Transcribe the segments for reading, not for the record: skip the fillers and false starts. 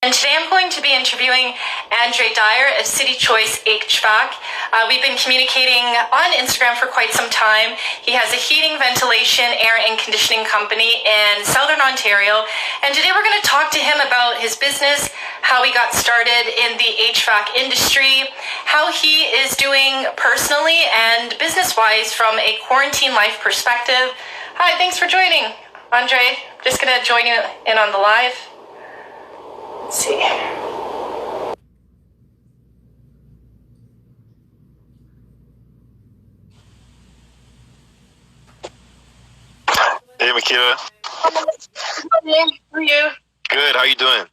And today I'm going to be interviewing Andre Dyre of City Choice HVAC. We've been communicating on Instagram for quite some time. He has a heating, ventilation, air, and conditioning company in Southern Ontario. And today we're going to talk to him about his business, how he got started in the HVAC industry, how he is doing personally and business-wise from a quarantine life perspective. Hi, thanks for joining, Andre. Just going to join you in on the live. Let's see. Hey, Makira. How are you? Good. How you doing?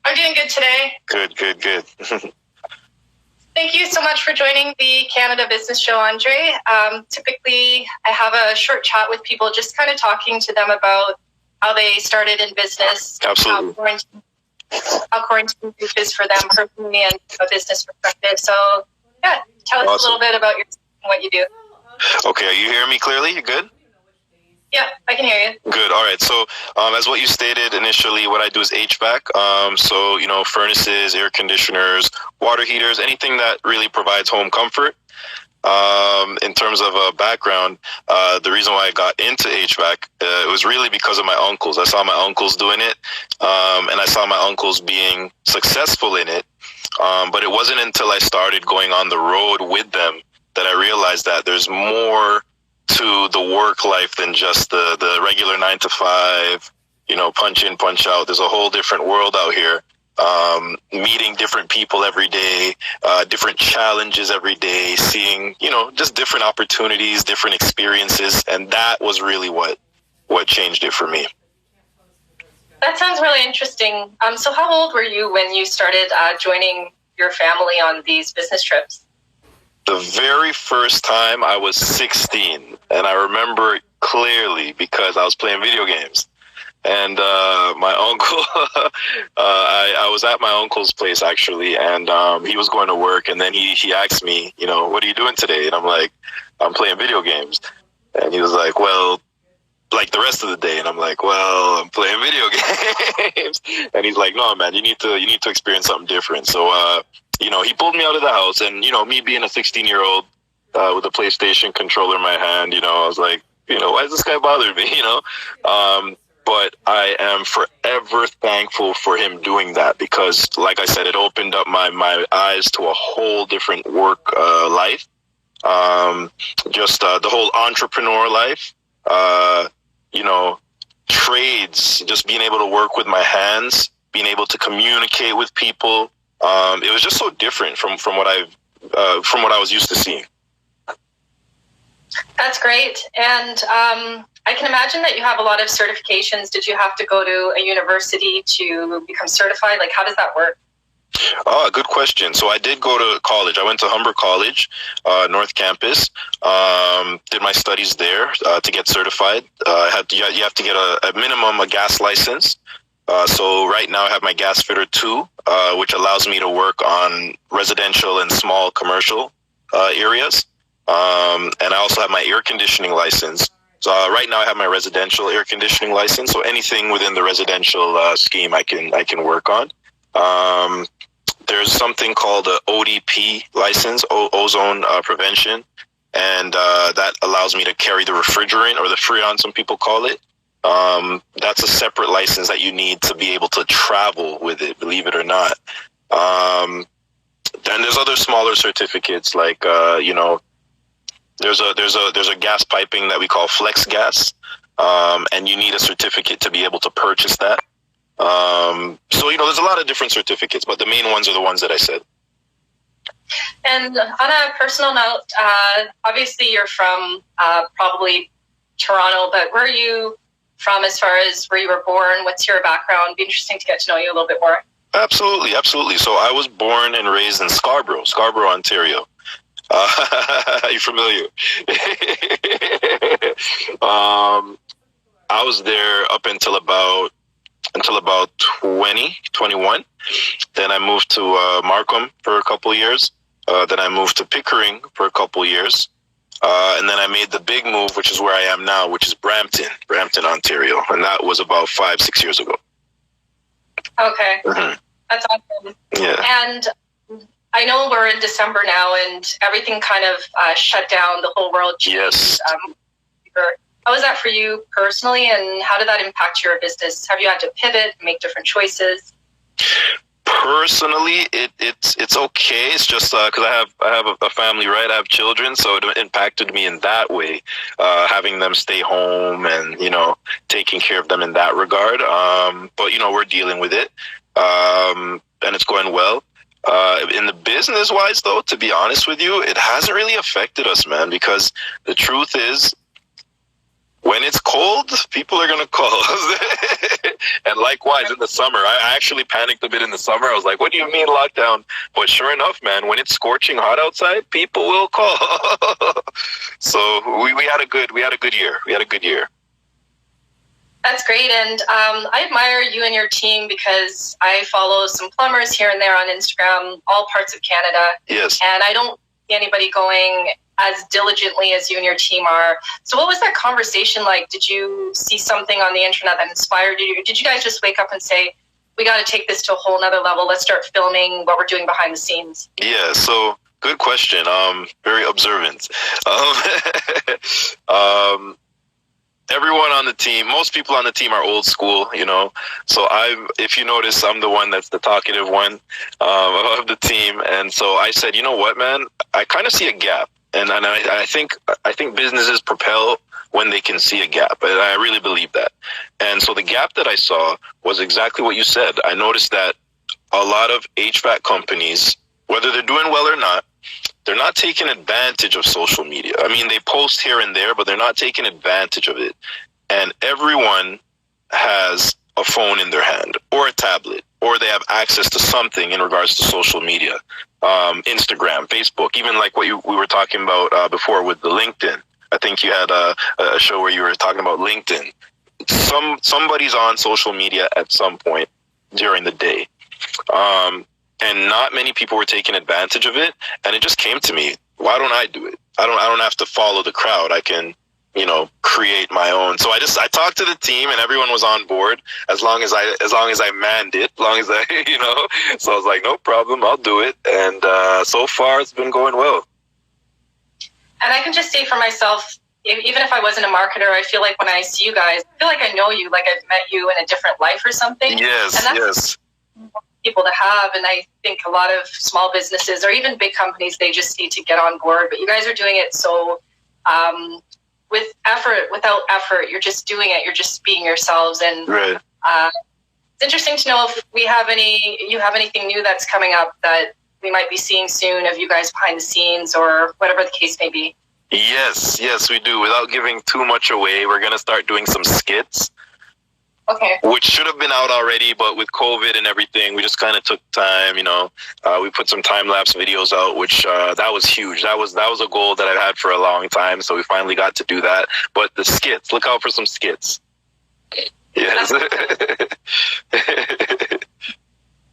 I'm doing good today. Good. Thank you so much for joining the Canada Business Show, Andre. Typically, I have a short chat with people, just kind of talking to them about how they started in business. Absolutely. How quarantine is for them personally and from a business perspective. So, yeah, tell us a little bit about yourself and what you do. Okay, are you hearing me clearly? You good? Yeah, I can hear you. Good. All right. So, as what you stated initially, what I do is HVAC. So, furnaces, air conditioners, water heaters, anything that really provides home comfort. In terms of a background, the reason why I got into HVAC, it was really because of my uncles. I saw my uncles doing it, and I saw my uncles being successful in it. But it wasn't until I started going on the road with them that I realized that there's more to the work life than just the regular 9 to 5, punch in, punch out. There's a whole different world out here. Meeting different people every day, different challenges every day, seeing, just different opportunities, different experiences. And that was really what changed it for me. That sounds really interesting. So how old were you when you started joining your family on these business trips? The very first time I was 16, and I remember it clearly because I was playing video games. And my uncle, I was at my uncle's place actually, and he was going to work, and then he asked me, what are you doing today? And I'm like, I'm playing video games. And he was like, well, like the rest of the day. And I'm like, well, I'm playing video games. And he's like, no, man, you need to experience something different. So, he pulled me out of the house, and, me being a 16-year-old with a PlayStation controller in my hand, I was like, why is this guy bothering me, But I am forever thankful for him doing that because, like I said, it opened up my eyes to a whole different work life. Just the whole entrepreneur life, trades, just being able to work with my hands, being able to communicate with people. It was just so different from what I was used to seeing. That's great. And I can imagine that you have a lot of certifications. Did you have to go to a university to become certified? Like, how does that work? Oh, good question. So I did go to college. I went to Humber College, North Campus. Did my studies there to get certified. You have to get a minimum a gas license. So right now I have my gas fitter 2, which allows me to work on residential and small commercial areas. And I also have my air conditioning license. So right now I have my residential air conditioning license. So anything within the residential scheme I can work on. There's something called a ODP license, ozone prevention. And that allows me to carry the refrigerant, or the Freon, some people call it. That's a separate license that you need to be able to travel with it, believe it or not. Then there's other smaller certificates like, there's a gas piping that we call flex gas, and you need a certificate to be able to purchase that. So, there's a lot of different certificates, but the main ones are the ones that I said. And on a personal note, obviously you're from probably Toronto, but where are you from as far as where you were born? What's your background? It'd be interesting to get to know you a little bit more. Absolutely. So I was born and raised in Scarborough, Ontario. Are you familiar? I was there up until about 21. Then I moved to Markham for a couple of years. Then I moved to Pickering for a couple of years. And then I made the big move, which is where I am now, which is Brampton, Ontario. And that was about 5-6 years ago. Okay. Mhm. That's awesome. Yeah. And I know we're in December now and everything kind of shut down. The whole world changed. Yes. How was that for you personally, and how did that impact your business? Have you had to pivot, make different choices? Personally, it's okay. It's just because I have a family, right? I have children, so it impacted me in that way, having them stay home and taking care of them in that regard. But we're dealing with it, and it's going well. In the business wise, though, to be honest with you, it hasn't really affected us, man. Because the truth is, when it's cold, people are going to call us. And likewise, in the summer, I actually panicked a bit in the summer. I was like, what do you mean lockdown? But sure enough, man, when it's scorching hot outside, people will call. So we had a good year. We had a good year. That's great. And I admire you and your team because I follow some plumbers here and there on Instagram, all parts of Canada. Yes. And I don't see anybody going as diligently as you and your team are. So what was that conversation like? Did you see something on the internet that inspired you? Did you guys just wake up and say, we got to take this to a whole nother level. Let's start filming what we're doing behind the scenes. Yeah. So good question. Very observant. Everyone on the team, most people on the team are old school, So if you notice, I'm the one that's the talkative one of the team. And so I said, you know what, man, I kind of see a gap. And I think businesses propel when they can see a gap. And I really believe that. And so the gap that I saw was exactly what you said. I noticed that a lot of HVAC companies, whether they're doing well or not, they're not taking advantage of social media. I mean, they post here and there, but they're not taking advantage of it. And everyone has a phone in their hand or a tablet, or they have access to something in regards to social media, Instagram, Facebook, even like what we were talking about before with the LinkedIn. I think you had a show where you were talking about LinkedIn. Somebody's on social media at some point during the day. And not many people were taking advantage of it. And it just came to me, why don't I do it? I don't have to follow the crowd. I can, create my own. So I talked to the team and everyone was on board as long as I manned it, so I was like, no problem, I'll do it. And so far it's been going well. And I can just say for myself, even if I wasn't a marketer, I feel like when I see you guys, I feel like I know you, like I've met you in a different life or something. Yes, and that's people to have. And I think a lot of small businesses or even big companies, they just need to get on board. But you guys are doing it so with effort, without effort. You're just doing it. You're just being yourselves. And right. It's interesting to know if you have anything new that's coming up that we might be seeing soon of you guys behind the scenes or whatever the case may be. Yes, we do. Without giving too much away, we're going to start doing some skits. Okay. Which should have been out already, but with COVID and everything, we just kind of took time, we put some time-lapse videos out, which that was huge. That was a goal that I've had for a long time, so we finally got to do that. But the skits, look out for some skits. Yes.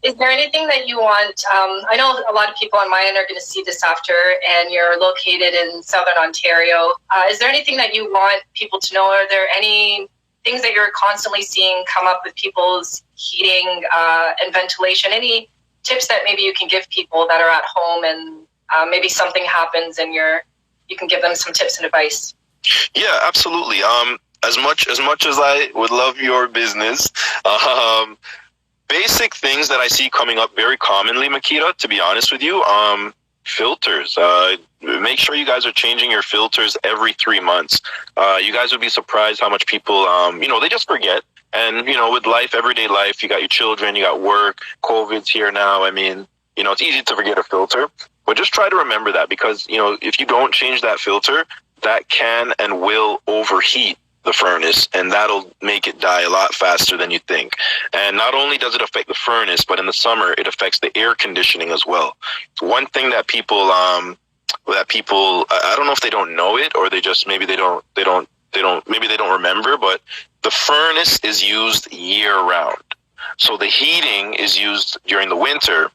Is there anything that you want? I know a lot of people on my end are going to see this after, and you're located in Southern Ontario. Is there anything that you want people to know? Are there any things that you're constantly seeing come up with people's heating and ventilation? Any tips that maybe you can give people that are at home and maybe something happens and you can give them some tips and advice? Yeah, absolutely. As much as I would love your business, basic things that I see coming up very commonly, Makita, to be honest with you, filters. Make sure you guys are changing your filters every 3 months. You guys would be surprised how much people, they just forget. And, with life, everyday life, you got your children, you got work, COVID's here now. I mean, it's easy to forget a filter. But just try to remember that because, if you don't change that filter, that can and will overheat the furnace, and that'll make it die a lot faster than you think. And not only does it affect the furnace, but in the summer, it affects the air conditioning as well. One thing that people, I don't know if they don't know it or they just, maybe they don't remember, but the furnace is used year round. So the heating is used during the winter,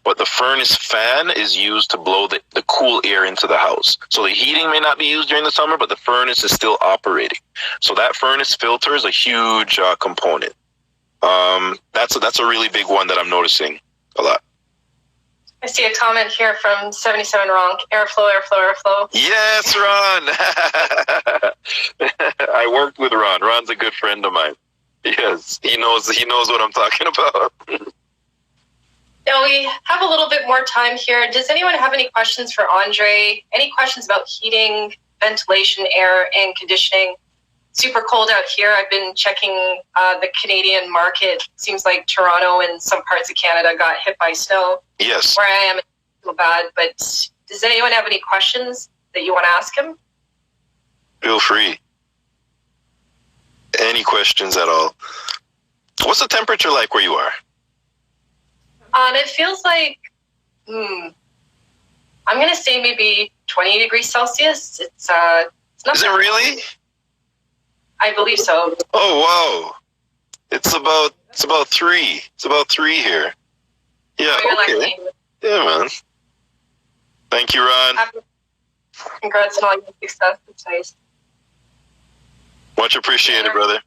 but the furnace fan is used to blow the cool air into the house. So the heating may not be used during the summer, but the furnace is still operating. So that furnace filter is a huge component. That's a really big one that I'm noticing a lot. I see a comment here from 77 Wrong. Airflow, airflow, airflow. Yes, Ron. I worked with Ron. Ron's a good friend of mine. Yes, he knows what I'm talking about. Now we have a little bit more time here. Does anyone have any questions for Andre? Any questions about heating, ventilation, air, and conditioning? Super cold out here. I've been checking the Canadian market. Seems like Toronto and some parts of Canada got hit by snow. Yes. Where I am, it's so bad. But does anyone have any questions that you want to ask him? Feel free. Any questions at all? What's the temperature like where you are? It feels like, I'm going to say maybe 20 degrees Celsius. It's not. Is it really? I believe so. Oh, wow. It's about 3. It's about 3 here. Yeah, okay. Yeah, man. Thank you, Ron. Congrats on all your success. It's nice. Much appreciated, brother.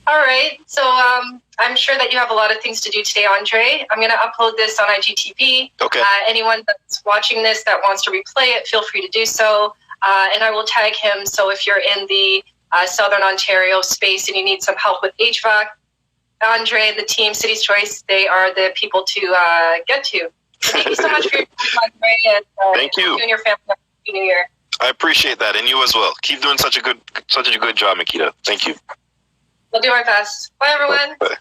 All right. So I'm sure that you have a lot of things to do today, Andre. I'm going to upload this on IGTV. Okay. Anyone that's watching this that wants to replay it, feel free to do so. And I will tag him. So if you're in the Southern Ontario space and you need some help with HVAC, Andre, the team, City's Choice, they are the people to get to. So thank you so much for your time, Andre. And, thank you. You and your family. Happy New Year. I appreciate that, and you as well. Keep doing such a good job, Makita. Thank you. I'll do my best. Bye, everyone. Bye.